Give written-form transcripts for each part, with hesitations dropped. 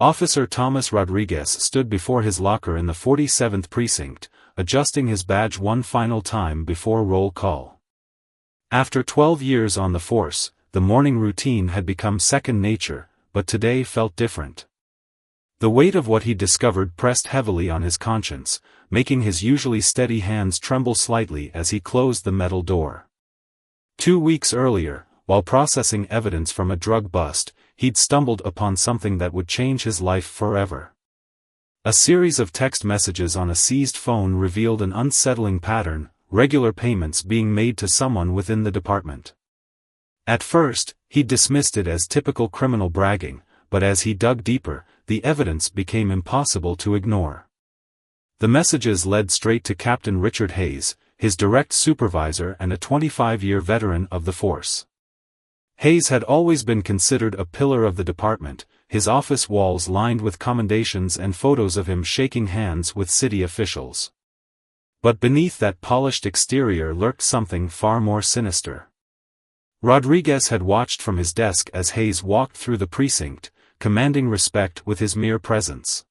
Officer Thomas Rodriguez stood before his locker in the 47th precinct, adjusting his badge one final time before roll call. After 12 years on the force, the morning routine had become second nature, but today felt different. The weight of what he discovered pressed heavily on his conscience, making his usually steady hands tremble slightly as he closed the metal door. 2 weeks earlier, while processing evidence from a drug bust, he'd stumbled upon something that would change his life forever. A series of text messages on a seized phone revealed an unsettling pattern: regular payments being made to someone within the department. At first, he dismissed it as typical criminal bragging, but as he dug deeper, the evidence became impossible to ignore. The messages led straight to Captain Richard Hayes, his direct supervisor and a 25-year veteran of the force. Hayes had always been considered a pillar of the department, his office walls lined with commendations and photos of him shaking hands with city officials. But beneath that polished exterior lurked something far more sinister. Rodriguez had watched from his desk as Hayes walked through the precinct, commanding respect with his mere presence.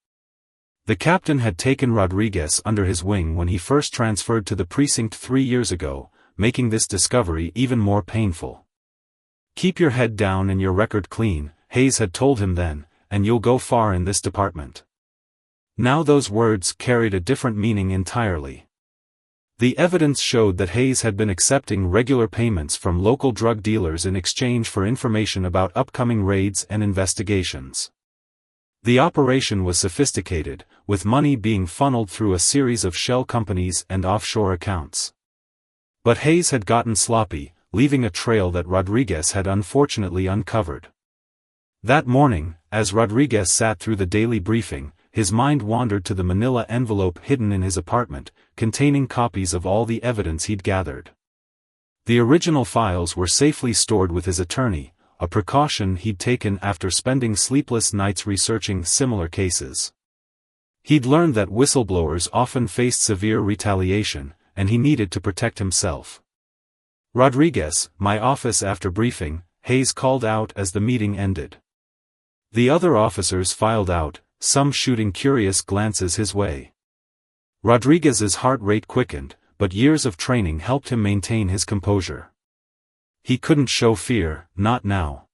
The captain had taken Rodriguez under his wing when he first transferred to the precinct 3 years ago, making this discovery even more painful. "Keep your head down and your record clean," Hayes had told him then, "and you'll go far in this department." Now those words carried a different meaning entirely. The evidence showed that Hayes had been accepting regular payments from local drug dealers in exchange for information about upcoming raids and investigations. The operation was sophisticated, with money being funneled through a series of shell companies and offshore accounts. But Hayes had gotten sloppy, leaving a trail that Rodriguez had unfortunately uncovered. That morning, as Rodriguez sat through the daily briefing, his mind wandered to the manila envelope hidden in his apartment, containing copies of all the evidence he'd gathered. The original files were safely stored with his attorney, a precaution he'd taken after spending sleepless nights researching similar cases. He'd learned that whistleblowers often faced severe retaliation, and he needed to protect himself. "Rodriguez, my office after briefing," Hayes called out as the meeting ended. The other officers filed out, some shooting curious glances his way. Rodriguez's heart rate quickened, but years of training helped him maintain his composure. He couldn't show fear, not now.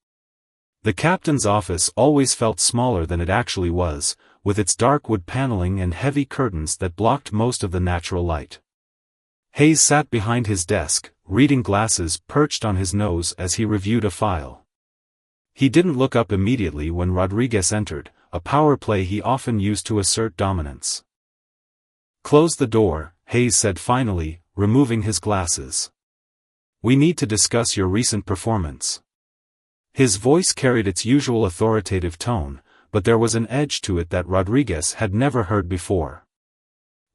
The captain's office always felt smaller than it actually was, with its dark wood paneling and heavy curtains that blocked most of the natural light. Hayes sat behind his desk, reading glasses perched on his nose as he reviewed a file. He didn't look up immediately when Rodriguez entered, a power play he often used to assert dominance. "Close the door," Hayes said finally, removing his glasses. "We need to discuss your recent performance." His voice carried its usual authoritative tone, but there was an edge to it that Rodriguez had never heard before.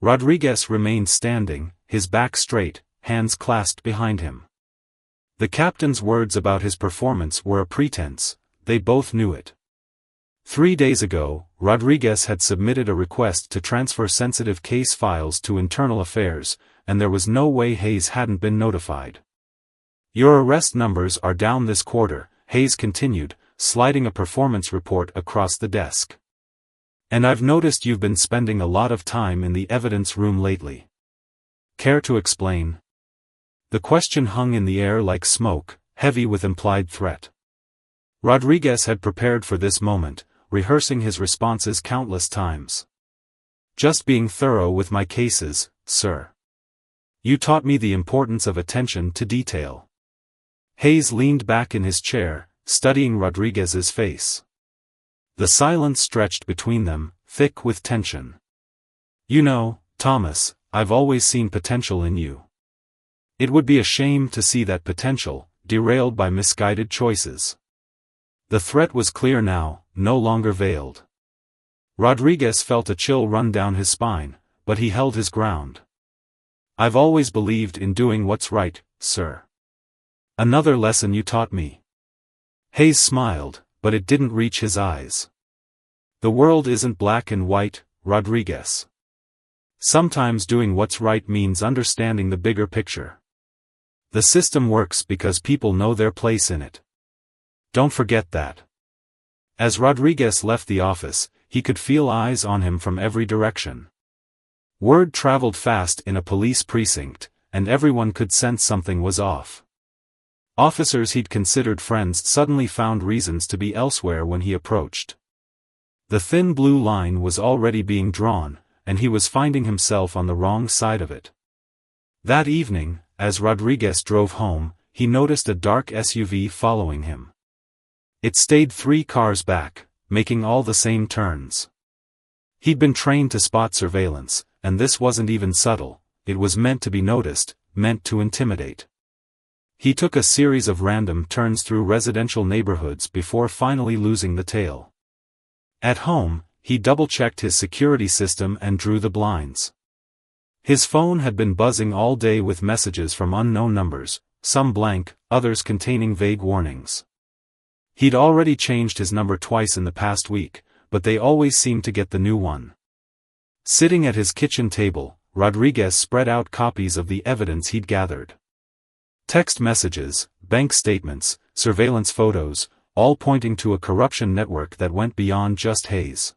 Rodriguez remained standing, his back straight, hands clasped behind him. The captain's words about his performance were a pretense, they both knew it. 3 days ago, Rodriguez had submitted a request to transfer sensitive case files to internal affairs, and there was no way Hayes hadn't been notified. "Your arrest numbers are down this quarter," Hayes continued, sliding a performance report across the desk. "And I've noticed you've been spending a lot of time in the evidence room lately. Care to explain?" The question hung in the air like smoke, heavy with implied threat. Rodriguez had prepared for this moment, rehearsing his responses countless times. "Just being thorough with my cases, sir. You taught me the importance of attention to detail." Hayes leaned back in his chair, studying Rodriguez's face. The silence stretched between them, thick with tension. "You know, Thomas, I've always seen potential in you. It would be a shame to see that potential derailed by misguided choices." The threat was clear now, no longer veiled. Rodriguez felt a chill run down his spine, but he held his ground. "I've always believed in doing what's right, sir. Another lesson you taught me." Hayes smiled, but it didn't reach his eyes. "The world isn't black and white, Rodriguez. Sometimes doing what's right means understanding the bigger picture. The system works because people know their place in it. Don't forget that." As Rodriguez left the office, he could feel eyes on him from every direction. Word traveled fast in a police precinct, and everyone could sense something was off. Officers he'd considered friends suddenly found reasons to be elsewhere when he approached. The thin blue line was already being drawn, and he was finding himself on the wrong side of it. That evening, as Rodriguez drove home, he noticed a dark SUV following him. It stayed 3 cars back, making all the same turns. He'd been trained to spot surveillance, and this wasn't even subtle, it was meant to be noticed, meant to intimidate. He took a series of random turns through residential neighborhoods before finally losing the tail. At home, he double-checked his security system and drew the blinds. His phone had been buzzing all day with messages from unknown numbers, some blank, others containing vague warnings. He'd already changed his number twice in the past week, but they always seemed to get the new one. Sitting at his kitchen table, Rodriguez spread out copies of the evidence he'd gathered. Text messages, bank statements, surveillance photos, all pointing to a corruption network that went beyond just Hayes.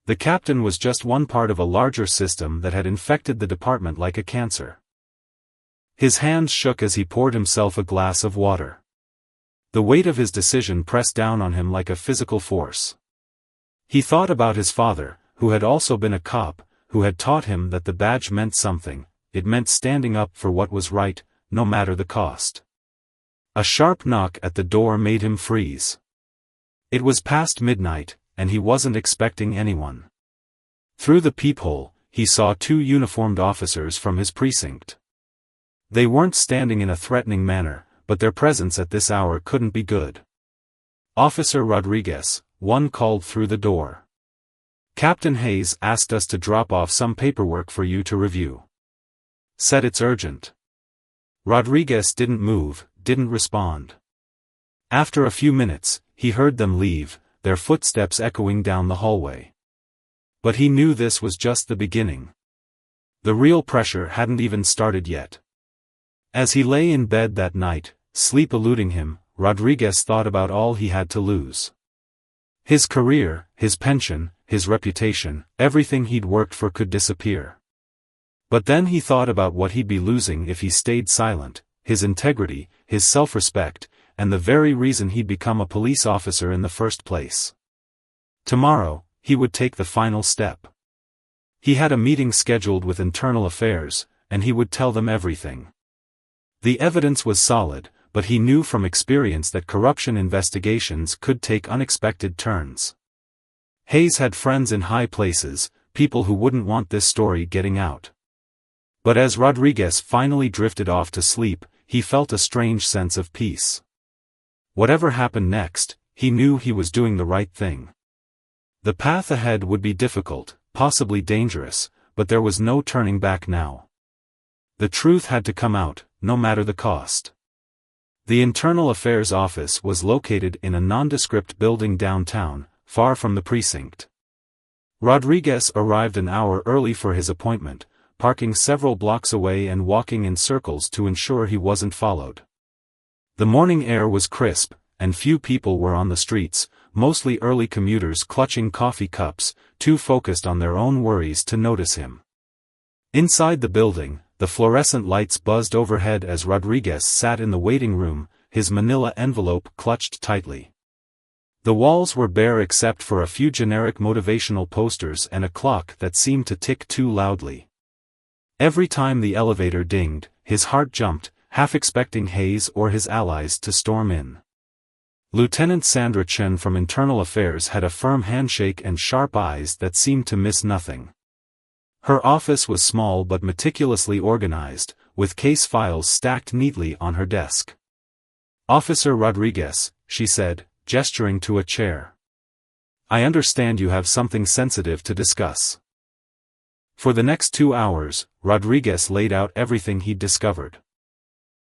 The captain was just one part of a larger system that had infected the department like a cancer. His hands shook as he poured himself a glass of water. The weight of his decision pressed down on him like a physical force. He thought about his father, who had also been a cop, who had taught him that the badge meant something, it meant standing up for what was right, no matter the cost. A sharp knock at the door made him freeze. It was past midnight, and he wasn't expecting anyone. Through the peephole, he saw 2 uniformed officers from his precinct. They weren't standing in a threatening manner, but their presence at this hour couldn't be good. "Officer Rodriguez," one called through the door. "Captain Hayes asked us to drop off some paperwork for you to review. Said it's urgent." Rodriguez didn't move, didn't respond. After a few minutes, he heard them leave, their footsteps echoing down the hallway. But he knew this was just the beginning. The real pressure hadn't even started yet. As he lay in bed that night, sleep eluding him, Rodriguez thought about all he had to lose. His career, his pension, his reputation, everything he'd worked for could disappear. But then he thought about what he'd be losing if he stayed silent, his integrity, his self-respect, and the very reason he'd become a police officer in the first place. Tomorrow, he would take the final step. He had a meeting scheduled with Internal Affairs, and he would tell them everything. The evidence was solid, but he knew from experience that corruption investigations could take unexpected turns. Hayes had friends in high places, people who wouldn't want this story getting out. But as Rodriguez finally drifted off to sleep, he felt a strange sense of peace. Whatever happened next, he knew he was doing the right thing. The path ahead would be difficult, possibly dangerous, but there was no turning back now. The truth had to come out, no matter the cost. The Internal Affairs office was located in a nondescript building downtown, far from the precinct. Rodriguez arrived an hour early for his appointment, parking several blocks away and walking in circles to ensure he wasn't followed. The morning air was crisp, and few people were on the streets, mostly early commuters clutching coffee cups, too focused on their own worries to notice him. Inside the building, the fluorescent lights buzzed overhead as Rodriguez sat in the waiting room, his manila envelope clutched tightly. The walls were bare except for a few generic motivational posters and a clock that seemed to tick too loudly. Every time the elevator dinged, his heart jumped, half expecting Hayes or his allies to storm in. Lieutenant Sandra Chen from Internal Affairs had a firm handshake and sharp eyes that seemed to miss nothing. Her office was small but meticulously organized, with case files stacked neatly on her desk. "Officer Rodriguez," she said, gesturing to a chair. "I understand you have something sensitive to discuss." For the next 2 hours, Rodriguez laid out everything he'd discovered.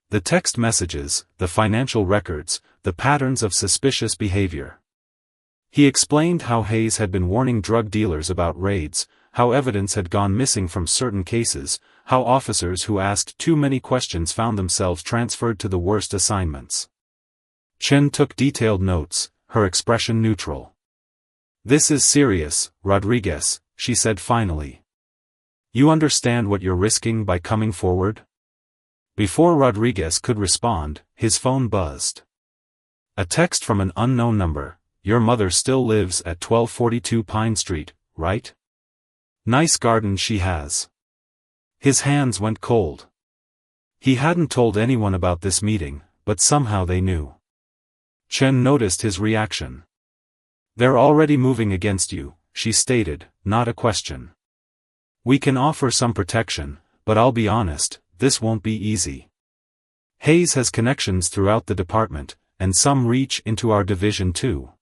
The text messages, the financial records, the patterns of suspicious behavior. He explained how Hayes had been warning drug dealers about raids, how evidence had gone missing from certain cases, how officers who asked too many questions found themselves transferred to the worst assignments. Chen took detailed notes, her expression neutral. "This is serious, Rodriguez," she said finally. "You understand what you're risking by coming forward?" Before Rodriguez could respond, his phone buzzed. A text from an unknown number: "Your mother still lives at 1242 Pine Street, right? Nice garden she has." His hands went cold. He hadn't told anyone about this meeting, but somehow they knew. Chen noticed his reaction. "They're already moving against you," she stated, not a question. "We can offer some protection, but I'll be honest, this won't be easy. Hayes has connections throughout the department, and some reach into our division too."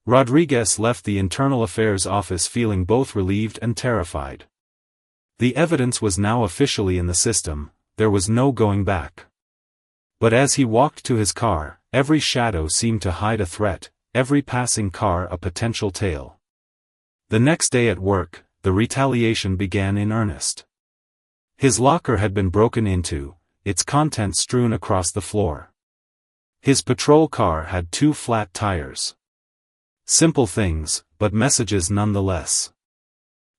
Rodriguez left the Internal Affairs office feeling both relieved and terrified. The evidence was now officially in the system, there was no going back. But as he walked to his car, every shadow seemed to hide a threat, every passing car a potential tale. The next day at work, the retaliation began in earnest. His locker had been broken into, its contents strewn across the floor. His patrol car had 2 flat tires. Simple things, but messages nonetheless.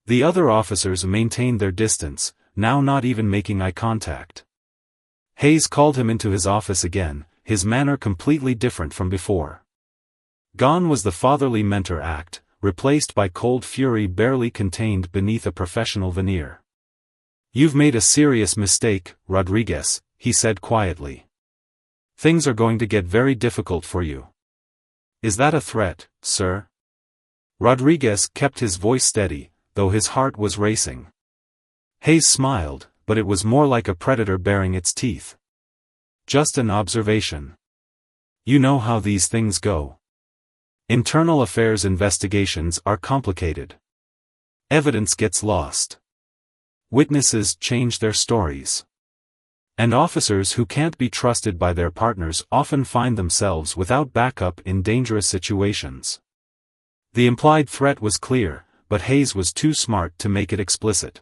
The other officers maintained their distance, now not even making eye contact. Hayes called him into his office again, his manner completely different from before. Gone was the fatherly mentor act, replaced by cold fury barely contained beneath a professional veneer. "You've made a serious mistake, Rodriguez," he said quietly. "Things are going to get very difficult for you." "Is that a threat, sir?" Rodriguez kept his voice steady, though his heart was racing. Hayes smiled, but it was more like a predator baring its teeth. "Just an observation. You know how these things go. Internal affairs investigations are complicated. Evidence gets lost. Witnesses change their stories. And officers who can't be trusted by their partners often find themselves without backup in dangerous situations." The implied threat was clear, but Hayes was too smart to make it explicit.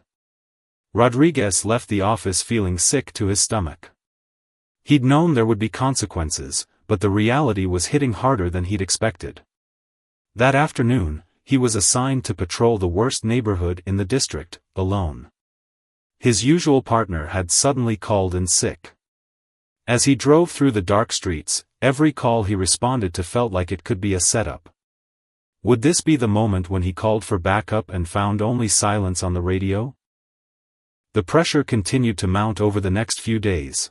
Rodriguez left the office feeling sick to his stomach. He'd known there would be consequences, but the reality was hitting harder than he'd expected. That afternoon, he was assigned to patrol the worst neighborhood in the district, alone. His usual partner had suddenly called in sick. As he drove through the dark streets, every call he responded to felt like it could be a setup. Would this be the moment when he called for backup and found only silence on the radio? The pressure continued to mount over the next few days.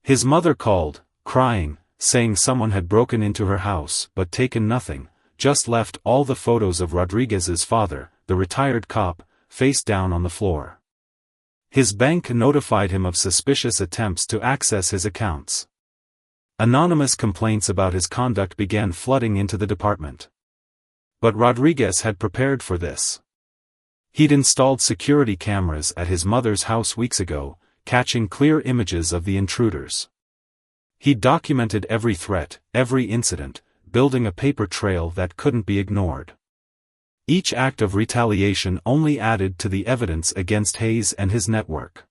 His mother called, crying, saying someone had broken into her house but taken nothing, just left all the photos of Rodriguez's father, the retired cop, face down on the floor. His bank notified him of suspicious attempts to access his accounts. Anonymous complaints about his conduct began flooding into the department. But Rodriguez had prepared for this. He'd installed security cameras at his mother's house weeks ago, catching clear images of the intruders. He'd documented every threat, every incident, building a paper trail that couldn't be ignored. Each act of retaliation only added to the evidence against Hayes and his network.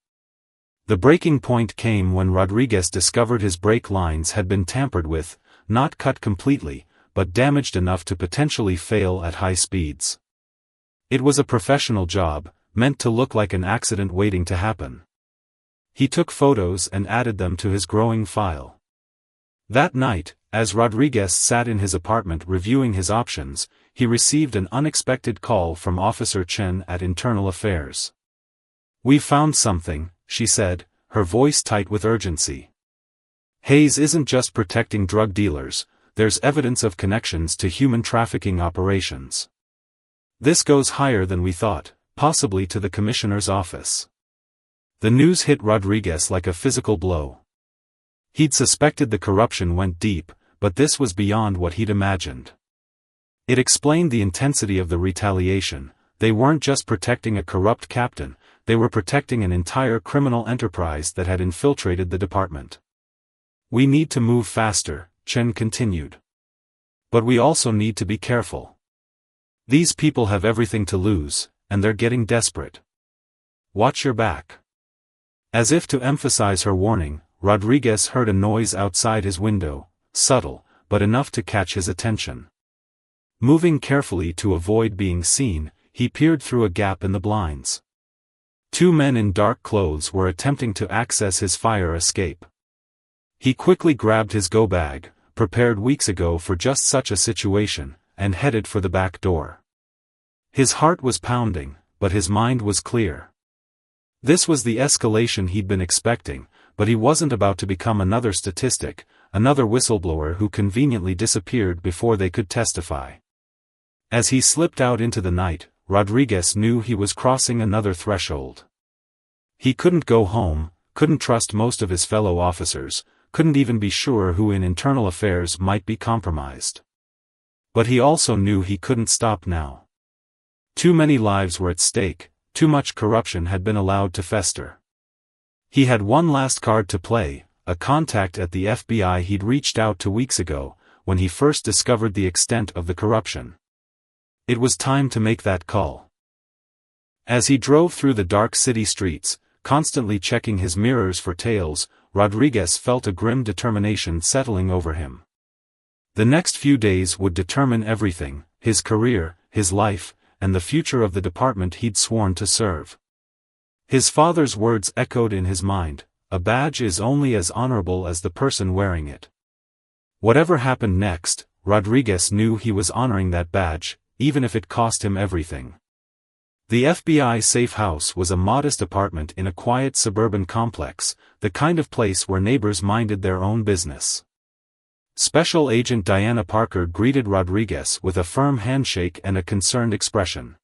The breaking point came when Rodriguez discovered his brake lines had been tampered with, not cut completely, but damaged enough to potentially fail at high speeds. It was a professional job, meant to look like an accident waiting to happen. He took photos and added them to his growing file. That night, as Rodriguez sat in his apartment reviewing his options, he received an unexpected call from Officer Chen at Internal Affairs. "We found something," she said, her voice tight with urgency. "Hayes isn't just protecting drug dealers, there's evidence of connections to human trafficking operations. This goes higher than we thought, possibly to the commissioner's office." The news hit Rodriguez like a physical blow. He'd suspected the corruption went deep, but this was beyond what he'd imagined. It explained the intensity of the retaliation. They weren't just protecting a corrupt captain, they were protecting an entire criminal enterprise that had infiltrated the department. "We need to move faster," Chen continued. "But we also need to be careful. These people have everything to lose, and they're getting desperate. Watch your back." As if to emphasize her warning, Rodriguez heard a noise outside his window, subtle, but enough to catch his attention. Moving carefully to avoid being seen, he peered through a gap in the blinds. Two men in dark clothes were attempting to access his fire escape. He quickly grabbed his go-bag, prepared weeks ago for just such a situation, and headed for the back door. His heart was pounding, but his mind was clear. This was the escalation he'd been expecting, but he wasn't about to become another statistic, another whistleblower who conveniently disappeared before they could testify. As he slipped out into the night, Rodriguez knew he was crossing another threshold. He couldn't go home, couldn't trust most of his fellow officers, couldn't even be sure who in internal affairs might be compromised. But he also knew he couldn't stop now. Too many lives were at stake, too much corruption had been allowed to fester. He had one last card to play, a contact at the FBI he'd reached out to weeks ago, when he first discovered the extent of the corruption. It was time to make that call. As he drove through the dark city streets, constantly checking his mirrors for tails, Rodriguez felt a grim determination settling over him. The next few days would determine everything, his career, his life, and the future of the department he'd sworn to serve. His father's words echoed in his mind, "A badge is only as honorable as the person wearing it." Whatever happened next, Rodriguez knew he was honoring that badge, even if it cost him everything. The FBI safe house was a modest apartment in a quiet suburban complex, the kind of place where neighbors minded their own business. Special Agent Diana Parker greeted Rodriguez with a firm handshake and a concerned expression.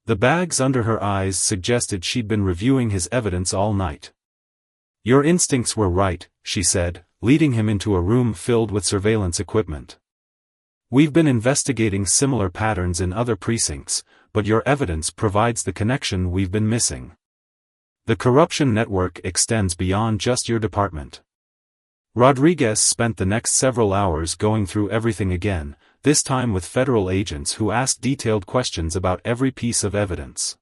The bags under her eyes suggested she'd been reviewing his evidence all night. "Your instincts were right," she said, leading him into a room filled with surveillance equipment. "We've been investigating similar patterns in other precincts, but your evidence provides the connection we've been missing. The corruption network extends beyond just your department." Rodriguez spent the next several hours going through everything again, this time with federal agents who asked detailed questions about every piece of evidence.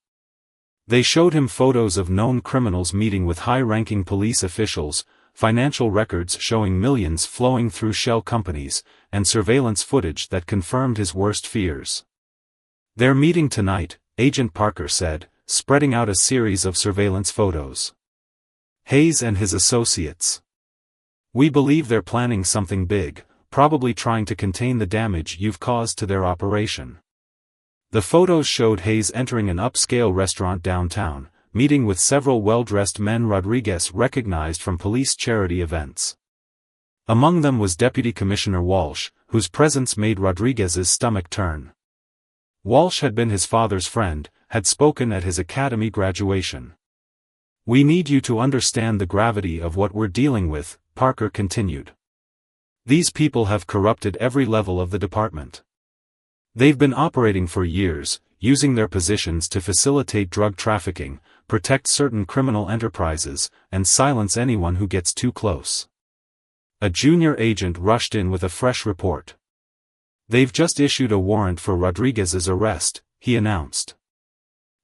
They showed him photos of known criminals meeting with high-ranking police officials, financial records showing millions flowing through shell companies, and surveillance footage that confirmed his worst fears. "They're meeting tonight," Agent Parker said, spreading out a series of surveillance photos. "Hayes and his associates. We believe they're planning something big, probably trying to contain the damage you've caused to their operation." The photos showed Hayes entering an upscale restaurant downtown, meeting with several well-dressed men Rodriguez recognized from police charity events. Among them was Deputy Commissioner Walsh, whose presence made Rodriguez's stomach turn. Walsh had been his father's friend, had spoken at his academy graduation. "We need you to understand the gravity of what we're dealing with," Parker continued. "These people have corrupted every level of the department. They've been operating for years, using their positions to facilitate drug trafficking, protect certain criminal enterprises, and silence anyone who gets too close." A junior agent rushed in with a fresh report. "They've just issued a warrant for Rodriguez's arrest," he announced.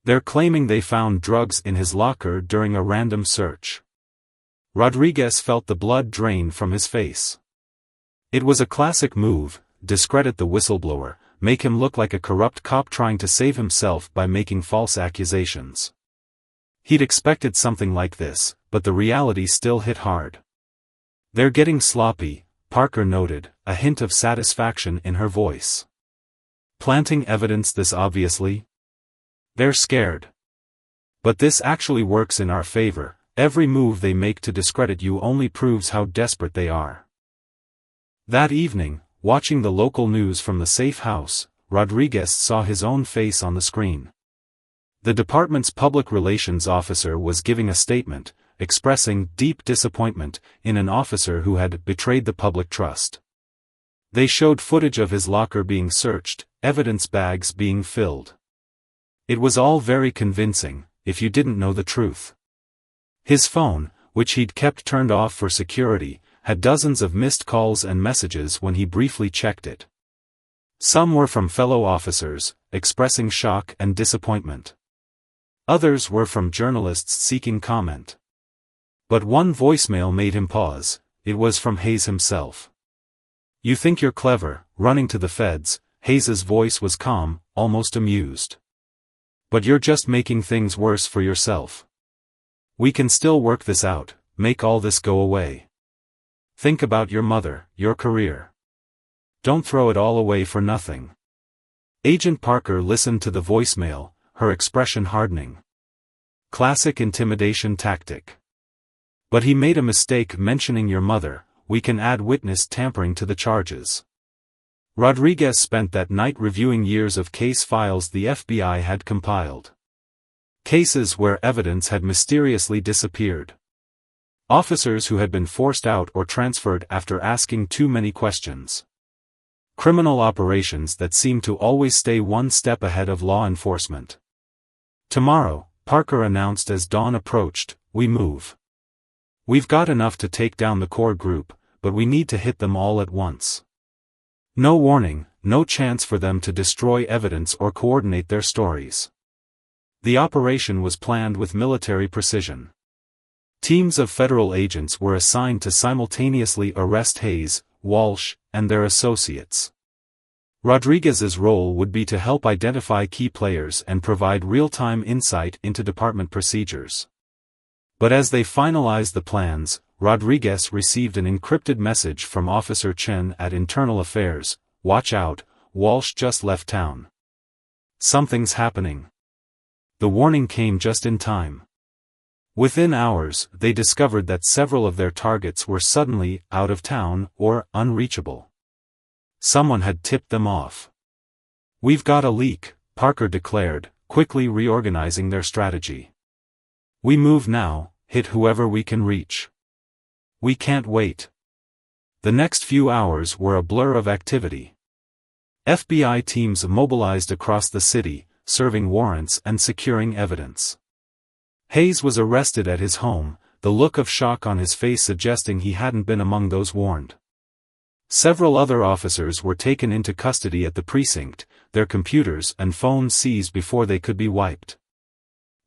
"They're claiming they found drugs in his locker during a random search." Rodriguez felt the blood drain from his face. It was a classic move: discredit the whistleblower, make him look like a corrupt cop trying to save himself by making false accusations. He'd expected something like this, but the reality still hit hard. "They're getting sloppy," Parker noted, a hint of satisfaction in her voice. "Planting evidence this obviously? They're scared. But this actually works in our favor. Every move they make to discredit you only proves how desperate they are." That evening, watching the local news from the safe house, Rodriguez saw his own face on the screen. The department's public relations officer was giving a statement, expressing deep disappointment in an officer who had betrayed the public trust. They showed footage of his locker being searched, evidence bags being filled. It was all very convincing, if you didn't know the truth. His phone, which he'd kept turned off for security, had dozens of missed calls and messages when he briefly checked it. Some were from fellow officers, expressing shock and disappointment. Others were from journalists seeking comment. But one voicemail made him pause. It was from Hayes himself. You think you're clever, running to the feds. Hayes's voice was calm, almost amused. But you're just making things worse for yourself. We can still work this out, make all this go away. Think about your mother, your career. Don't throw it all away for nothing. Agent Parker listened to the voicemail, her expression hardening. Classic intimidation tactic. But he made a mistake mentioning your mother. We can add witness tampering to the charges. Rodriguez spent that night reviewing years of case files the FBI had compiled. Cases where evidence had mysteriously disappeared. Officers who had been forced out or transferred after asking too many questions. Criminal operations that seemed to always stay one step ahead of law enforcement. Tomorrow, Parker announced as dawn approached, we move. We've got enough to take down the core group, but we need to hit them all at once. No warning, no chance for them to destroy evidence or coordinate their stories. The operation was planned with military precision. Teams of federal agents were assigned to simultaneously arrest Hayes, Walsh, and their associates. Rodriguez's role would be to help identify key players and provide real-time insight into department procedures. But as they finalized the plans, Rodriguez received an encrypted message from Officer Chen at Internal Affairs. Watch out, Walsh just left town. Something's happening. The warning came just in time. Within hours, they discovered that several of their targets were suddenly out of town or unreachable. Someone had tipped them off. We've got a leak, Parker declared, quickly reorganizing their strategy. We move now, hit whoever we can reach. We can't wait. The next few hours were a blur of activity. FBI teams mobilized across the city, serving warrants and securing evidence. Hayes was arrested at his home, the look of shock on his face suggesting he hadn't been among those warned. Several other officers were taken into custody at the precinct, their computers and phones seized before they could be wiped.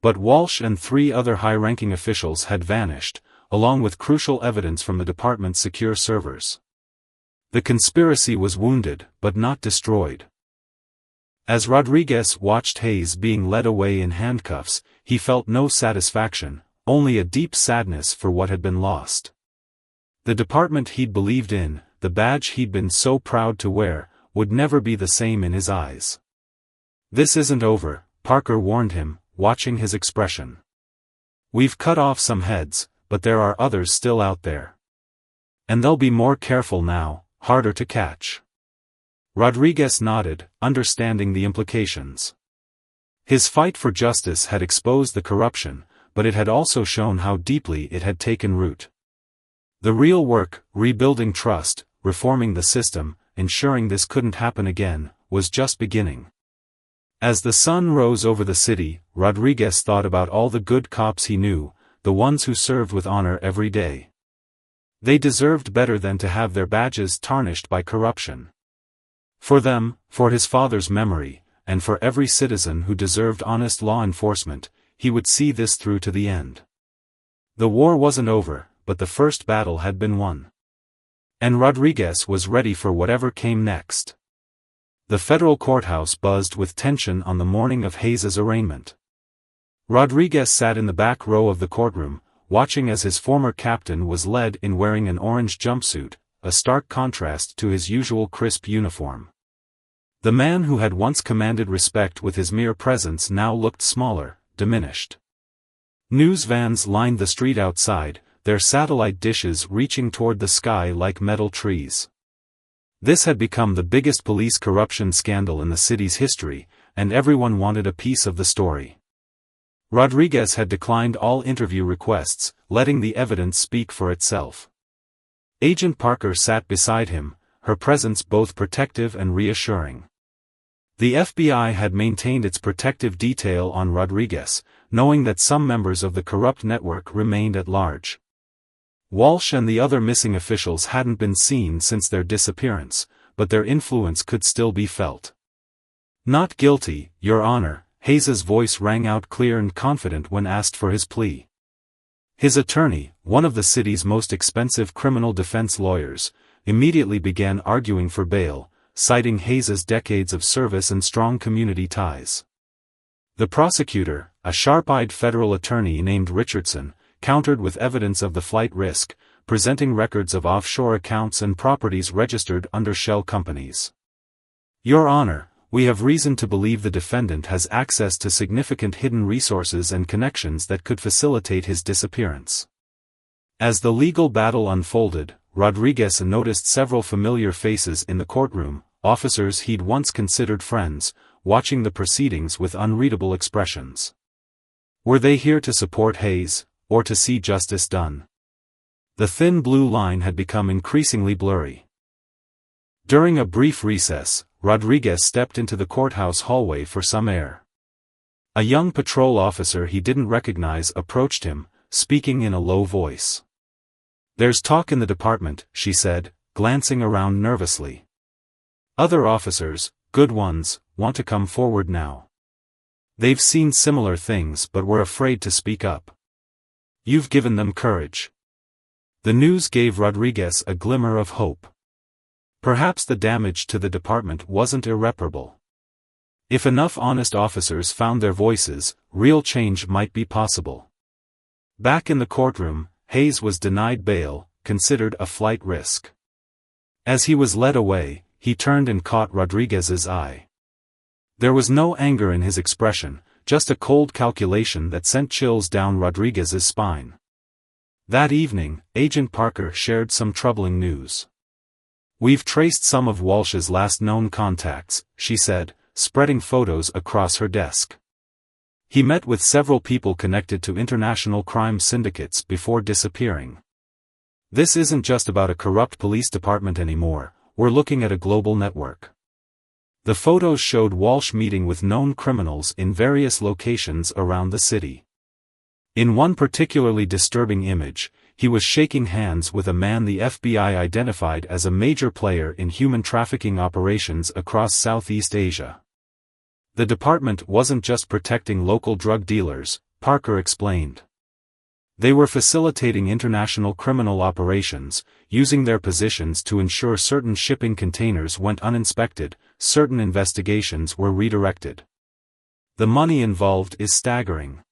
But Walsh and 3 other high-ranking officials had vanished, along with crucial evidence from the department's secure servers. The conspiracy was wounded, but not destroyed. As Rodriguez watched Hayes being led away in handcuffs, he felt no satisfaction, only a deep sadness for what had been lost. The department he'd believed in, the badge he'd been so proud to wear, would never be the same in his eyes. This isn't over, Parker warned him, watching his expression. We've cut off some heads, but there are others still out there. And they'll be more careful now, harder to catch. Rodriguez nodded, understanding the implications. His fight for justice had exposed the corruption, but it had also shown how deeply it had taken root. The real work, rebuilding trust, reforming the system, ensuring this couldn't happen again, was just beginning. As the sun rose over the city, Rodriguez thought about all the good cops he knew, the ones who served with honor every day. They deserved better than to have their badges tarnished by corruption. For them, for his father's memory, and for every citizen who deserved honest law enforcement, he would see this through to the end. The war wasn't over, but the first battle had been won. And Rodriguez was ready for whatever came next. The federal courthouse buzzed with tension on the morning of Hayes's arraignment. Rodriguez sat in the back row of the courtroom, watching as his former captain was led in wearing an orange jumpsuit, a stark contrast to his usual crisp uniform. The man who had once commanded respect with his mere presence now looked smaller, diminished. News vans lined the street outside, their satellite dishes reaching toward the sky like metal trees. This had become the biggest police corruption scandal in the city's history, and everyone wanted a piece of the story. Rodriguez had declined all interview requests, letting the evidence speak for itself. Agent Parker sat beside him, her presence both protective and reassuring. The FBI had maintained its protective detail on Rodriguez, knowing that some members of the corrupt network remained at large. Walsh and the other missing officials hadn't been seen since their disappearance, but their influence could still be felt. Not guilty, Your Honor, Hayes's voice rang out clear and confident when asked for his plea. His attorney, one of the city's most expensive criminal defense lawyers, immediately began arguing for bail, citing Hayes's decades of service and strong community ties. The prosecutor, a sharp-eyed federal attorney named Richardson, countered with evidence of the flight risk, presenting records of offshore accounts and properties registered under shell companies. Your Honor, we have reason to believe the defendant has access to significant hidden resources and connections that could facilitate his disappearance. As the legal battle unfolded, Rodriguez noticed several familiar faces in the courtroom, officers he'd once considered friends, watching the proceedings with unreadable expressions. Were they here to support Hayes, or to see justice done? The thin blue line had become increasingly blurry. During a brief recess, Rodriguez stepped into the courthouse hallway for some air. A young patrol officer he didn't recognize approached him, speaking in a low voice. "There's talk in the department," she said, glancing around nervously. "Other officers, good ones, want to come forward now. They've seen similar things but were afraid to speak up. You've given them courage." The news gave Rodriguez a glimmer of hope. Perhaps the damage to the department wasn't irreparable. If enough honest officers found their voices, real change might be possible. Back in the courtroom, Hayes was denied bail, considered a flight risk. As he was led away, he turned and caught Rodriguez's eye. There was no anger in his expression, just a cold calculation that sent chills down Rodriguez's spine. That evening, Agent Parker shared some troubling news. "We've traced some of Walsh's last known contacts," she said, spreading photos across her desk. "He met with several people connected to international crime syndicates before disappearing. This isn't just about a corrupt police department anymore, we're looking at a global network." The photos showed Walsh meeting with known criminals in various locations around the city. In one particularly disturbing image, he was shaking hands with a man the FBI identified as a major player in human trafficking operations across Southeast Asia. The department wasn't just protecting local drug dealers, Parker explained. They were facilitating international criminal operations, using their positions to ensure certain shipping containers went uninspected, certain investigations were redirected. The money involved is staggering.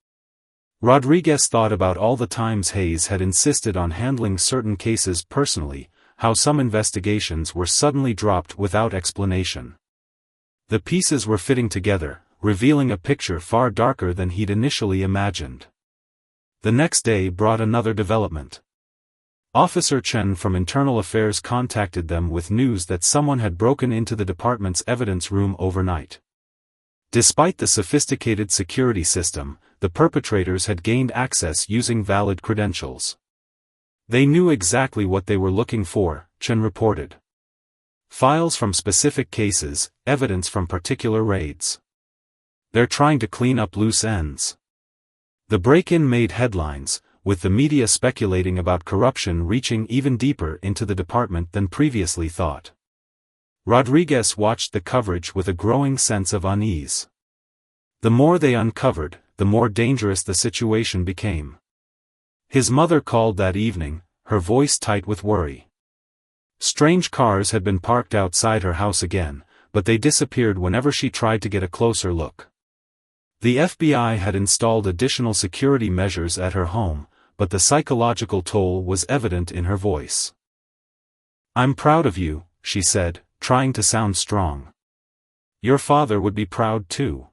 Rodriguez thought about all the times Hayes had insisted on handling certain cases personally, how some investigations were suddenly dropped without explanation. The pieces were fitting together, revealing a picture far darker than he'd initially imagined. The next day brought another development. Officer Chen from Internal Affairs contacted them with news that someone had broken into the department's evidence room overnight. Despite the sophisticated security system, the perpetrators had gained access using valid credentials. They knew exactly what they were looking for, Chen reported. Files from specific cases, evidence from particular raids. They're trying to clean up loose ends. The break-in made headlines, with the media speculating about corruption reaching even deeper into the department than previously thought. Rodriguez watched the coverage with a growing sense of unease. The more they uncovered, the more dangerous the situation became. His mother called that evening, her voice tight with worry. Strange cars had been parked outside her house again, but they disappeared whenever she tried to get a closer look. The FBI had installed additional security measures at her home, but the psychological toll was evident in her voice. "I'm proud of you," she said, trying to sound strong. "Your father would be proud too.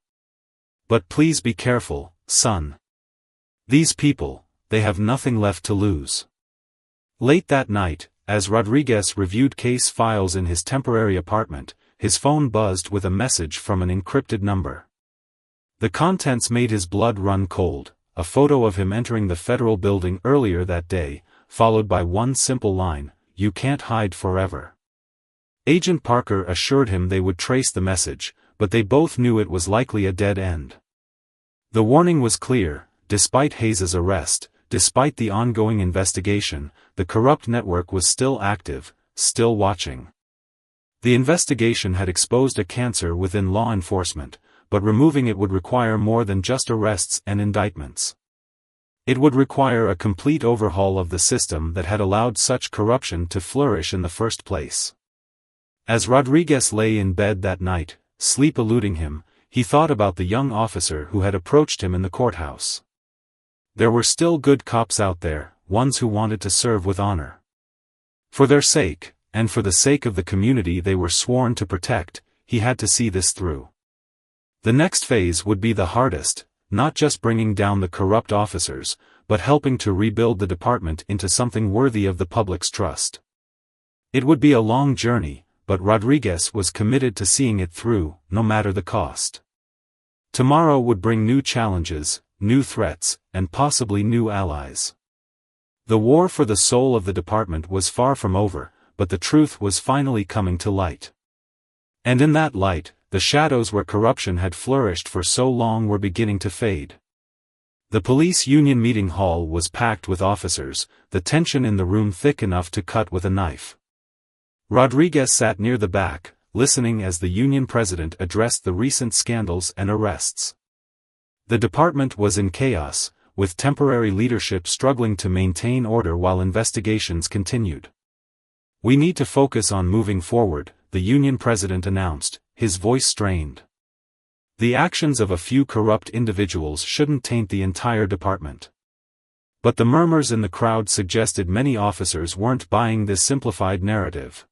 But please be careful, son. These people, they have nothing left to lose." Late that night, as Rodriguez reviewed case files in his temporary apartment, his phone buzzed with a message from an encrypted number. The contents made his blood run cold, a photo of him entering the federal building earlier that day, followed by one simple line, "You can't hide forever." Agent Parker assured him they would trace the message, but they both knew it was likely a dead end. The warning was clear: despite Hayes's arrest, despite the ongoing investigation, the corrupt network was still active, still watching. The investigation had exposed a cancer within law enforcement, but removing it would require more than just arrests and indictments. It would require a complete overhaul of the system that had allowed such corruption to flourish in the first place. As Rodriguez lay in bed that night, sleep eluding him, he thought about the young officer who had approached him in the courthouse. There were still good cops out there, ones who wanted to serve with honor. For their sake, and for the sake of the community they were sworn to protect, he had to see this through. The next phase would be the hardest, not just bringing down the corrupt officers, but helping to rebuild the department into something worthy of the public's trust. It would be a long journey, but Rodriguez was committed to seeing it through, no matter the cost. Tomorrow would bring new challenges, new threats, and possibly new allies. The war for the soul of the department was far from over, but the truth was finally coming to light. And in that light, the shadows where corruption had flourished for so long were beginning to fade. The police union meeting hall was packed with officers, the tension in the room thick enough to cut with a knife. Rodriguez sat near the back, listening as the union president addressed the recent scandals and arrests. The department was in chaos, with temporary leadership struggling to maintain order while investigations continued. "We need to focus on moving forward," the union president announced, his voice strained. The actions of a few corrupt individuals shouldn't taint the entire department. But the murmurs in the crowd suggested many officers weren't buying this simplified narrative.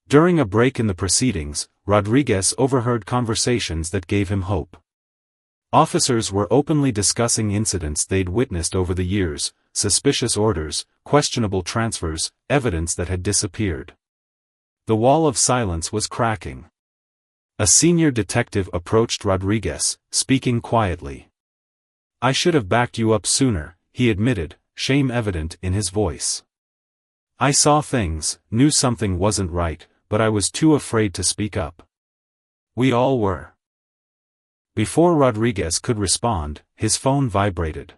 During a break in the proceedings, Rodriguez overheard conversations that gave him hope. Officers were openly discussing incidents they'd witnessed over the years, suspicious orders, questionable transfers, evidence that had disappeared. The wall of silence was cracking. A senior detective approached Rodriguez, speaking quietly. "I should have backed you up sooner," he admitted, shame evident in his voice. "I saw things, knew something wasn't right, but I was too afraid to speak up." We all were. Before Rodriguez could respond, his phone vibrated.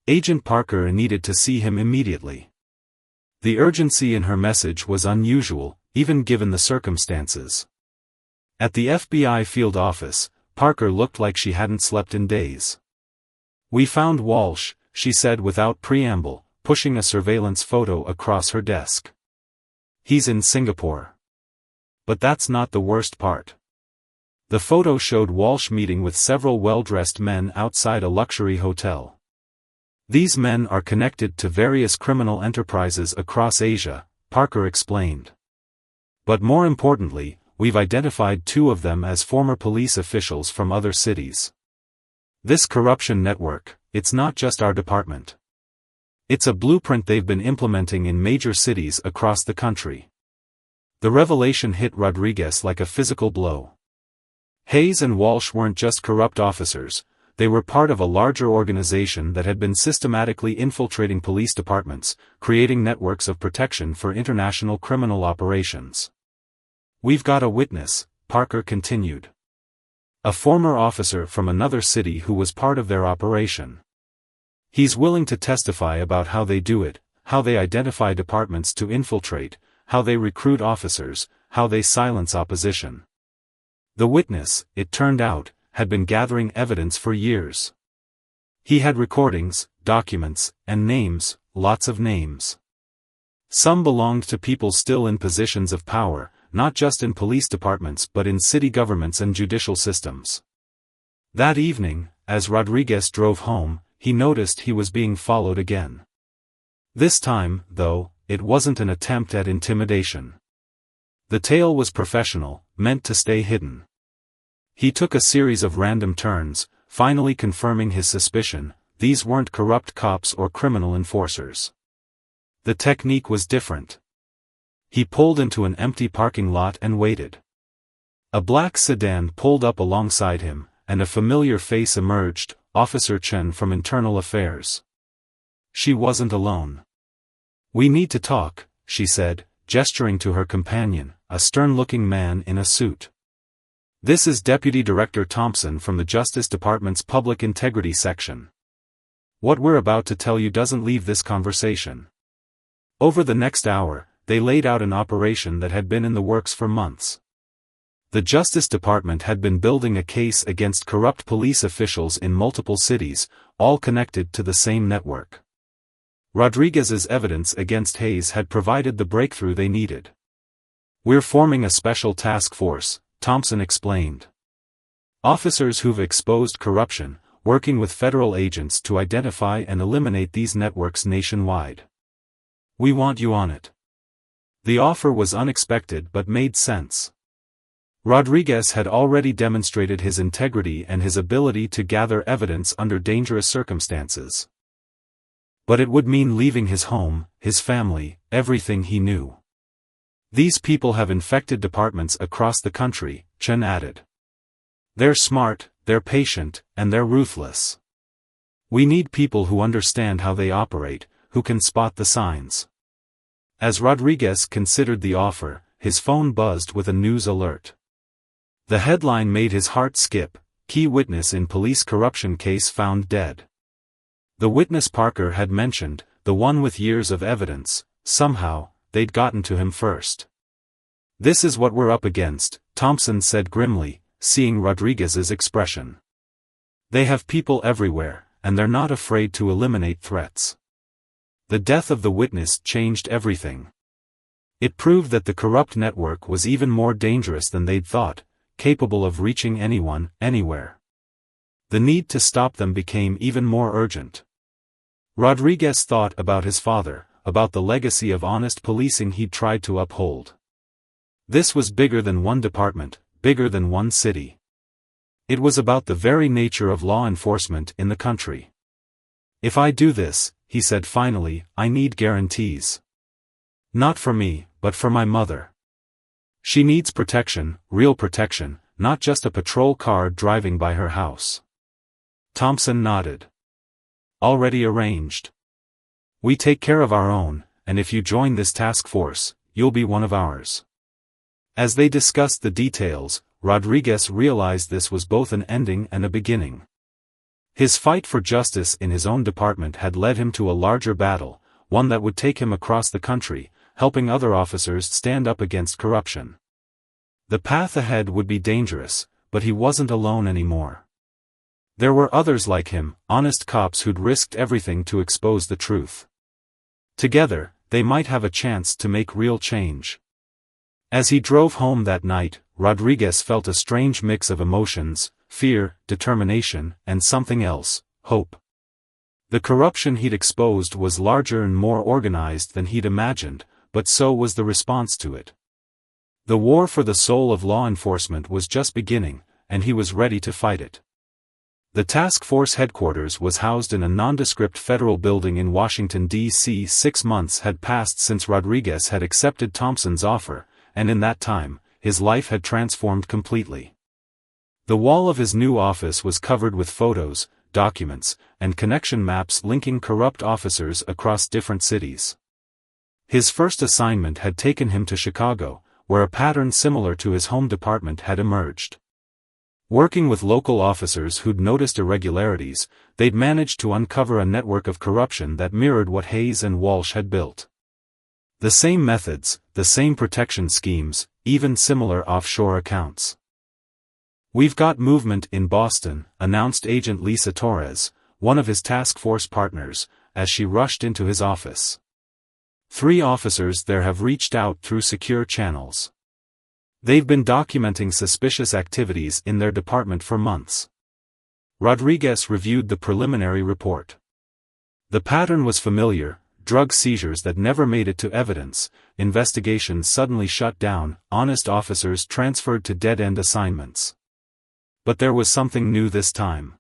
Agent Parker needed to see him immediately. The urgency in her message was unusual, even given the circumstances. At the FBI field office, Parker looked like she hadn't slept in days. "We found Walsh," she said without preamble, pushing a surveillance photo across her desk. "He's in Singapore." But that's not the worst part. The photo showed Walsh meeting with several well-dressed men outside a luxury hotel. "These men are connected to various criminal enterprises across Asia," Parker explained. "But more importantly, we've identified two of them as former police officials from other cities. This corruption network, it's not just our department. It's a blueprint they've been implementing in major cities across the country." The revelation hit Rodriguez like a physical blow. Hayes and Walsh weren't just corrupt officers, they were part of a larger organization that had been systematically infiltrating police departments, creating networks of protection for international criminal operations. "We've got a witness," Parker continued. "A former officer from another city who was part of their operation. He's willing to testify about how they do it, how they identify departments to infiltrate, how they recruit officers, how they silence opposition." The witness, it turned out, had been gathering evidence for years. He had recordings, documents, and names, lots of names. Some belonged to people still in positions of power, not just in police departments but in city governments and judicial systems. That evening, as Rodriguez drove home, he noticed he was being followed again. This time, though, it wasn't an attempt at intimidation. The tale was professional, meant to stay hidden. He took a series of random turns, finally confirming his suspicion: these weren't corrupt cops or criminal enforcers. The technique was different. He pulled into an empty parking lot and waited. A black sedan pulled up alongside him, and a familiar face emerged, Officer Chen from Internal Affairs. She wasn't alone. "We need to talk," she said, gesturing to her companion, a stern-looking man in a suit. "This is Deputy Director Thompson from the Justice Department's Public Integrity Section. What we're about to tell you doesn't leave this conversation." Over the next hour, they laid out an operation that had been in the works for months. The Justice Department had been building a case against corrupt police officials in multiple cities, all connected to the same network. Rodriguez's evidence against Hayes had provided the breakthrough they needed. "We're forming a special task force," Thompson explained. "Officers who've exposed corruption, working with federal agents to identify and eliminate these networks nationwide. We want you on it." The offer was unexpected but made sense. Rodriguez had already demonstrated his integrity and his ability to gather evidence under dangerous circumstances. But it would mean leaving his home, his family, everything he knew. "These people have infected departments across the country," Chen added. "They're smart, they're patient, and they're ruthless. We need people who understand how they operate, who can spot the signs." As Rodriguez considered the offer, his phone buzzed with a news alert. The headline made his heart skip: "Key witness in police corruption case found dead." The witness Parker had mentioned, the one with years of evidence, somehow, they'd gotten to him first. "This is what we're up against," Thompson said grimly, seeing Rodriguez's expression. "They have people everywhere, and they're not afraid to eliminate threats." The death of the witness changed everything. It proved that the corrupt network was even more dangerous than they'd thought, capable of reaching anyone, anywhere. The need to stop them became even more urgent. Rodriguez thought about his father, about the legacy of honest policing he'd tried to uphold. This was bigger than one department, bigger than one city. It was about the very nature of law enforcement in the country. "If I do this," he said finally, "I need guarantees. Not for me, but for my mother. She needs protection, real protection, not just a patrol car driving by her house." Thompson nodded. "Already arranged. We take care of our own, and if you join this task force, you'll be one of ours." As they discussed the details, Rodriguez realized this was both an ending and a beginning. His fight for justice in his own department had led him to a larger battle, one that would take him across the country, helping other officers stand up against corruption. The path ahead would be dangerous, but he wasn't alone anymore. There were others like him, honest cops who'd risked everything to expose the truth. Together, they might have a chance to make real change. As he drove home that night, Rodriguez felt a strange mix of emotions: fear, determination, and something else, hope. The corruption he'd exposed was larger and more organized than he'd imagined, but so was the response to it. The war for the soul of law enforcement was just beginning, and he was ready to fight it. The task force headquarters was housed in a nondescript federal building in Washington, D.C. 6 months had passed since Rodriguez had accepted Thompson's offer, and in that time, his life had transformed completely. The wall of his new office was covered with photos, documents, and connection maps linking corrupt officers across different cities. His first assignment had taken him to Chicago, where a pattern similar to his home department had emerged. Working with local officers who'd noticed irregularities, they'd managed to uncover a network of corruption that mirrored what Hayes and Walsh had built. The same methods, the same protection schemes, even similar offshore accounts. "We've got movement in Boston," announced Agent Lisa Torres, one of his task force partners, as she rushed into his office. 3 officers there have reached out through secure channels. They've been documenting suspicious activities in their department for months. Rodriguez reviewed the preliminary report. The pattern was familiar: drug seizures that never made it to evidence, investigations suddenly shut down, honest officers transferred to dead-end assignments. But there was something new this time.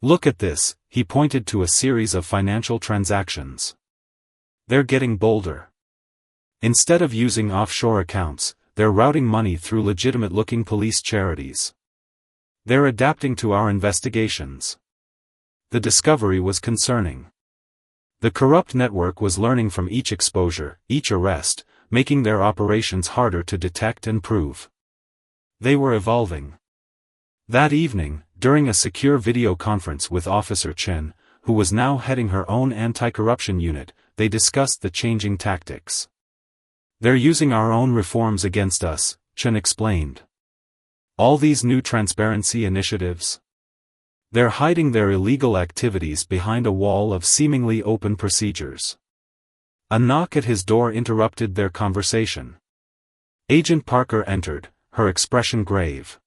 "Look at this," he pointed to a series of financial transactions. "They're getting bolder. Instead of using offshore accounts, they're routing money through legitimate-looking police charities. They're adapting to our investigations." The discovery was concerning. The corrupt network was learning from each exposure, each arrest, making their operations harder to detect and prove. They were evolving. That evening, during a secure video conference with Officer Chen, who was now heading her own anti-corruption unit, they discussed the changing tactics. "They're using our own reforms against us," Chen explained. All these new transparency initiatives? They're hiding their illegal activities behind a wall of seemingly open procedures. A knock at his door interrupted their conversation. Agent Parker entered, her expression grave.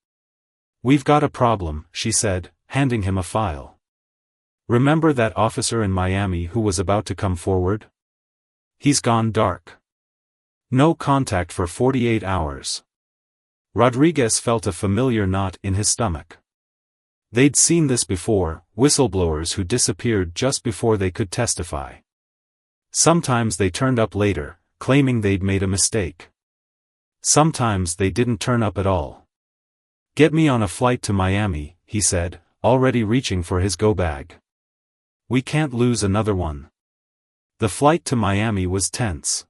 "We've got a problem," she said, handing him a file. "Remember that officer in Miami who was about to come forward? He's gone dark. No contact for 48 hours. Rodriguez felt a familiar knot in his stomach. They'd seen this before, whistleblowers who disappeared just before they could testify. Sometimes they turned up later, claiming they'd made a mistake. Sometimes they didn't turn up at all. "Get me on a flight to Miami," he said, already reaching for his go-bag. "We can't lose another one." The flight to Miami was tense.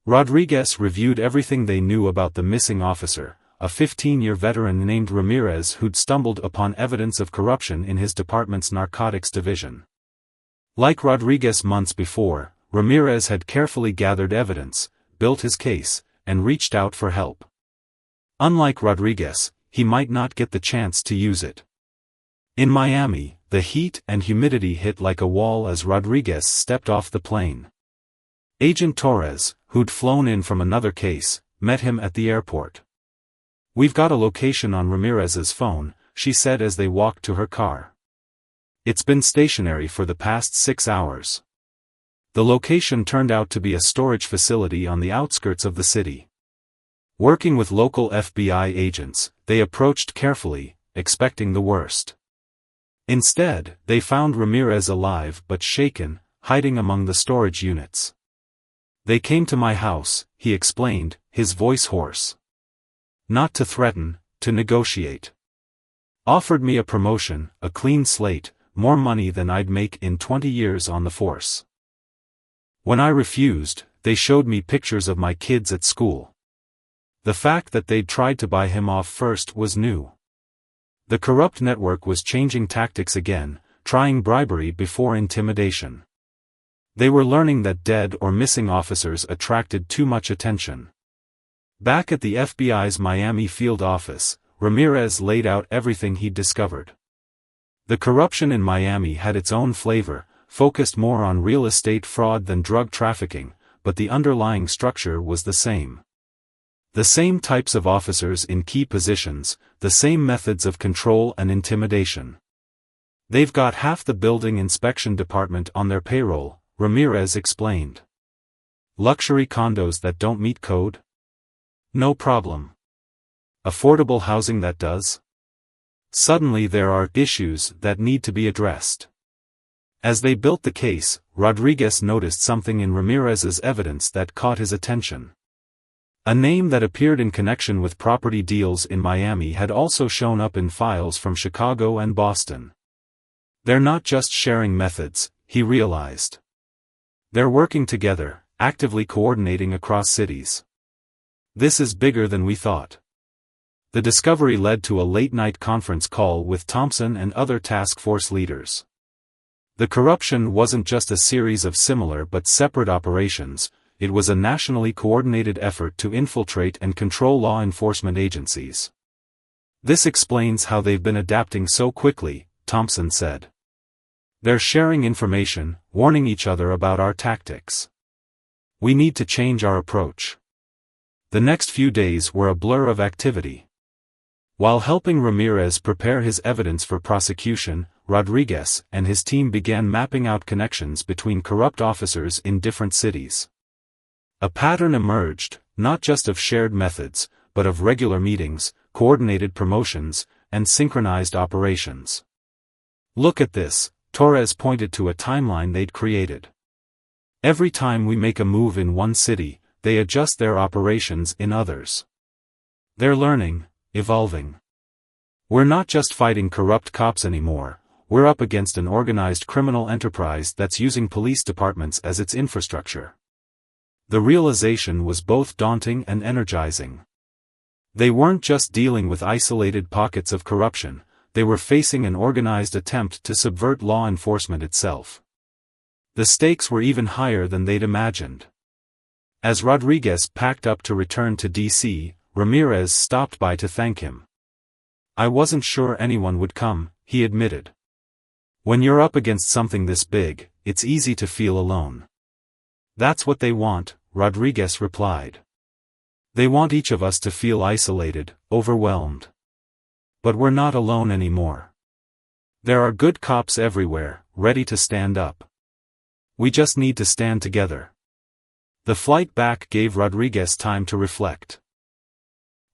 Rodriguez reviewed everything they knew about the missing officer, a 15-year veteran named Ramirez who'd stumbled upon evidence of corruption in his department's narcotics division. Like Rodriguez months before, Ramirez had carefully gathered evidence, built his case, and reached out for help. Unlike Rodriguez, he might not get the chance to use it. In Miami, the heat and humidity hit like a wall as Rodriguez stepped off the plane. Agent Torres, who'd flown in from another case, met him at the airport. "We've got a location on Ramirez's phone," she said as they walked to her car. "It's been stationary for the past 6 hours." The location turned out to be a storage facility on the outskirts of the city. Working with local FBI agents, they approached carefully, expecting the worst. Instead, they found Ramirez alive but shaken, hiding among the storage units. "They came to my house," he explained, his voice hoarse. "Not to threaten, to negotiate. Offered me a promotion, a clean slate, more money than I'd make in 20 years on the force. When I refused, they showed me pictures of my kids at school. The fact that they'd tried to buy him off first was new. The corrupt network was changing tactics again, trying bribery before intimidation. They were learning that dead or missing officers attracted too much attention." Back at the FBI's Miami field office, Ramirez laid out everything he'd discovered. The corruption in Miami had its own flavor, focused more on real estate fraud than drug trafficking, but the underlying structure was the same. The same types of officers in key positions, the same methods of control and intimidation. "They've got half the building inspection department on their payroll," Ramirez explained. "Luxury condos that don't meet code? No problem. Affordable housing that does? Suddenly there are issues that need to be addressed." As they built the case, Rodriguez noticed something in Ramirez's evidence that caught his attention. A name that appeared in connection with property deals in Miami had also shown up in files from Chicago and Boston. They're not just sharing methods, he realized. They're working together, actively coordinating across cities. This is bigger than we thought. The discovery led to a late-night conference call with Thompson and other task force leaders. The corruption wasn't just a series of similar but separate operations, it was a nationally coordinated effort to infiltrate and control law enforcement agencies. "This explains how they've been adapting so quickly," Thompson said. "They're sharing information, warning each other about our tactics. We need to change our approach." The next few days were a blur of activity. While helping Ramirez prepare his evidence for prosecution, Rodriguez and his team began mapping out connections between corrupt officers in different cities. A pattern emerged, not just of shared methods, but of regular meetings, coordinated promotions, and synchronized operations. "Look at this," Torres pointed to a timeline they'd created. "Every time we make a move in one city, they adjust their operations in others. They're learning, evolving. We're not just fighting corrupt cops anymore, we're up against an organized criminal enterprise that's using police departments as its infrastructure." The realization was both daunting and energizing. They weren't just dealing with isolated pockets of corruption, they were facing an organized attempt to subvert law enforcement itself. The stakes were even higher than they'd imagined. As Rodriguez packed up to return to D.C., Ramirez stopped by to thank him. I wasn't sure anyone would come, he admitted. When you're up against something this big, it's easy to feel alone. That's what they want, Rodriguez replied. They want each of us to feel isolated, overwhelmed. But we're not alone anymore. There are good cops everywhere, ready to stand up. We just need to stand together. The flight back gave Rodriguez time to reflect.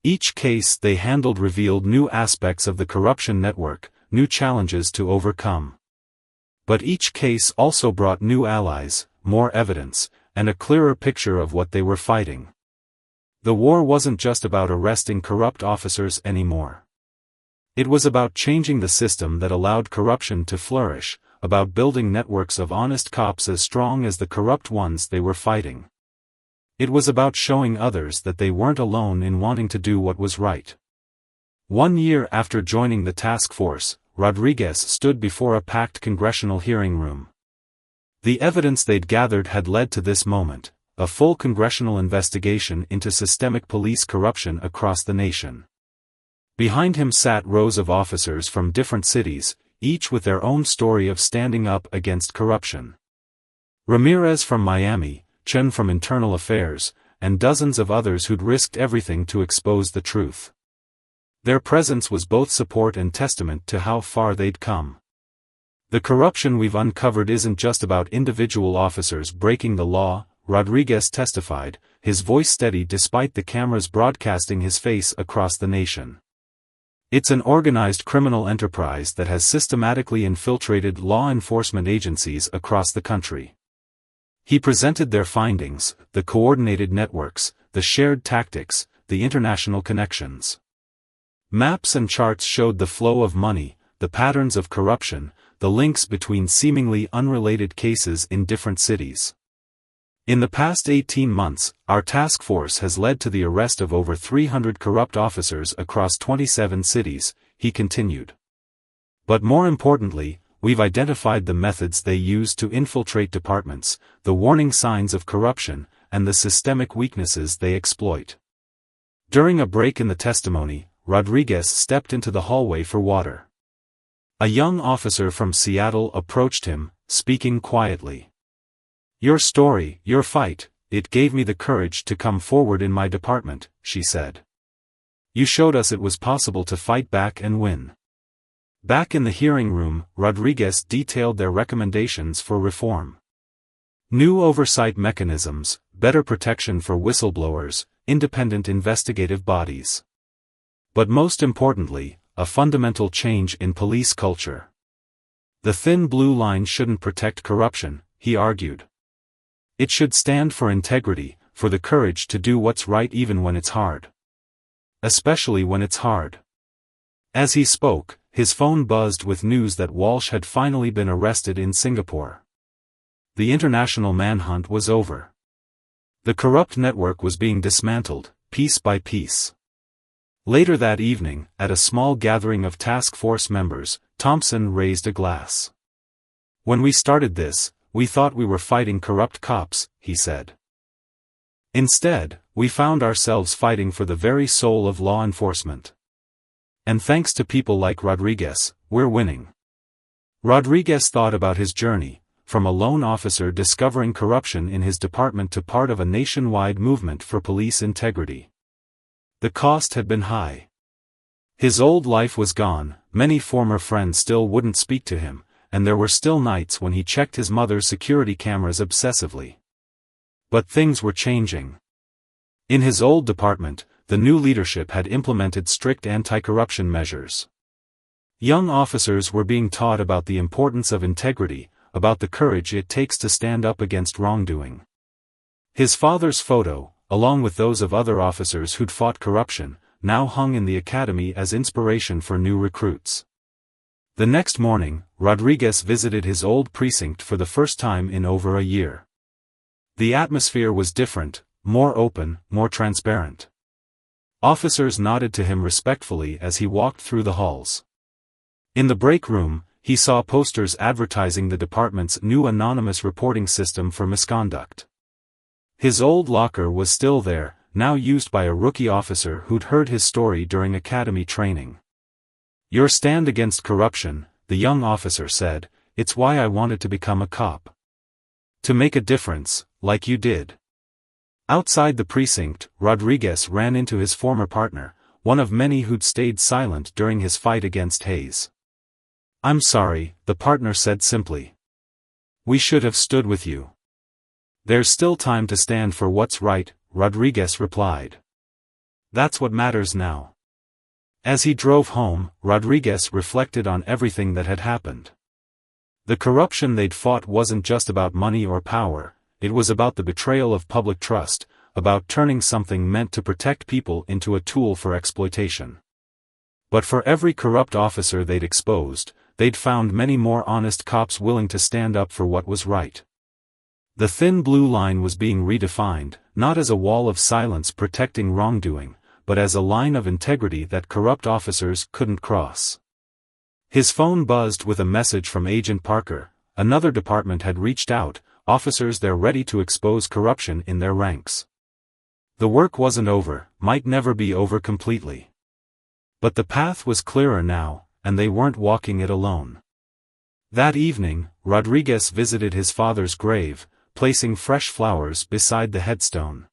Each case they handled revealed new aspects of the corruption network, new challenges to overcome. But each case also brought new allies, more evidence, and a clearer picture of what they were fighting. The war wasn't just about arresting corrupt officers anymore. It was about changing the system that allowed corruption to flourish, about building networks of honest cops as strong as the corrupt ones they were fighting. It was about showing others that they weren't alone in wanting to do what was right. 1 year after joining the task force, Rodriguez stood before a packed congressional hearing room. The evidence they'd gathered had led to this moment, a full congressional investigation into systemic police corruption across the nation. Behind him sat rows of officers from different cities, each with their own story of standing up against corruption. Ramirez from Miami, Chen from Internal Affairs, and dozens of others who'd risked everything to expose the truth. Their presence was both support and testament to how far they'd come. The corruption we've uncovered isn't just about individual officers breaking the law, Rodriguez testified, his voice steady despite the cameras broadcasting his face across the nation. It's an organized criminal enterprise that has systematically infiltrated law enforcement agencies across the country. He presented their findings, the coordinated networks, the shared tactics, the international connections. Maps and charts showed the flow of money, the patterns of corruption, the links between seemingly unrelated cases in different cities. In the past 18 months, our task force has led to the arrest of over 300 corrupt officers across 27 cities, he continued. But more importantly, we've identified the methods they use to infiltrate departments, the warning signs of corruption, and the systemic weaknesses they exploit. During a break in the testimony, Rodriguez stepped into the hallway for water. A young officer from Seattle approached him, speaking quietly. "Your story, your fight, it gave me the courage to come forward in my department," she said. "You showed us it was possible to fight back and win." Back in the hearing room, Rodriguez detailed their recommendations for reform. New oversight mechanisms, better protection for whistleblowers, independent investigative bodies. But most importantly, a fundamental change in police culture. The thin blue line shouldn't protect corruption, he argued. It should stand for integrity, for the courage to do what's right even when it's hard. Especially when it's hard. As he spoke, his phone buzzed with news that Walsh had finally been arrested in Singapore. The international manhunt was over. The corrupt network was being dismantled, piece by piece. Later that evening, at a small gathering of task force members, Thompson raised a glass. "When we started this, we thought we were fighting corrupt cops," he said. "Instead, we found ourselves fighting for the very soul of law enforcement. And thanks to people like Rodriguez, we're winning." Rodriguez thought about his journey, from a lone officer discovering corruption in his department to part of a nationwide movement for police integrity. The cost had been high. His old life was gone, many former friends still wouldn't speak to him, and there were still nights when he checked his mother's security cameras obsessively. But things were changing. In his old department, the new leadership had implemented strict anti-corruption measures. Young officers were being taught about the importance of integrity, about the courage it takes to stand up against wrongdoing. His father's photo, along with those of other officers who'd fought corruption, now hung in the academy as inspiration for new recruits. The next morning, Rodriguez visited his old precinct for the first time in over a year. The atmosphere was different, more open, more transparent. Officers nodded to him respectfully as he walked through the halls. In the break room, he saw posters advertising the department's new anonymous reporting system for misconduct. His old locker was still there, now used by a rookie officer who'd heard his story during academy training. Your stand against corruption, the young officer said, it's why I wanted to become a cop. To make a difference, like you did. Outside the precinct, Rodriguez ran into his former partner, one of many who'd stayed silent during his fight against Hayes. I'm sorry, the partner said simply. We should have stood with you. There's still time to stand for what's right, Rodriguez replied. That's what matters now. As he drove home, Rodriguez reflected on everything that had happened. The corruption they'd fought wasn't just about money or power, it was about the betrayal of public trust, about turning something meant to protect people into a tool for exploitation. But for every corrupt officer they'd exposed, they'd found many more honest cops willing to stand up for what was right. The thin blue line was being redefined, not as a wall of silence protecting wrongdoing, but as a line of integrity that corrupt officers couldn't cross. His phone buzzed with a message from Agent Parker. Another department had reached out, officers there ready to expose corruption in their ranks. The work wasn't over, might never be over completely. But the path was clearer now, and they weren't walking it alone. That evening, Rodriguez visited his father's grave, placing fresh flowers beside the headstone.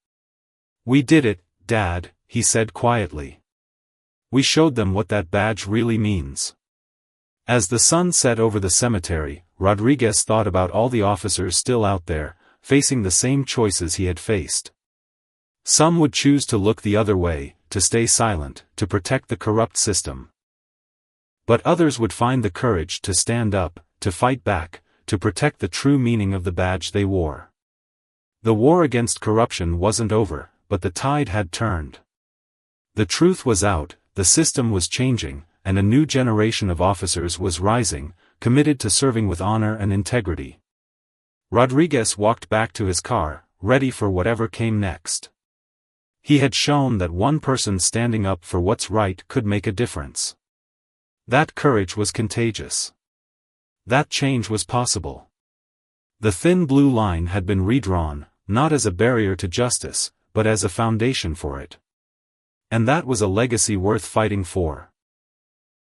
We did it, Dad, he said quietly. We showed them what that badge really means. As the sun set over the cemetery, Rodriguez thought about all the officers still out there, facing the same choices he had faced. Some would choose to look the other way, to stay silent, to protect the corrupt system. But others would find the courage to stand up, to fight back, to protect the true meaning of the badge they wore. The war against corruption wasn't over, but the tide had turned. The truth was out, the system was changing, and a new generation of officers was rising, committed to serving with honor and integrity. Rodriguez walked back to his car, ready for whatever came next. He had shown that one person standing up for what's right could make a difference. That courage was contagious. That change was possible. The thin blue line had been redrawn, not as a barrier to justice, but as a foundation for it. And that was a legacy worth fighting for.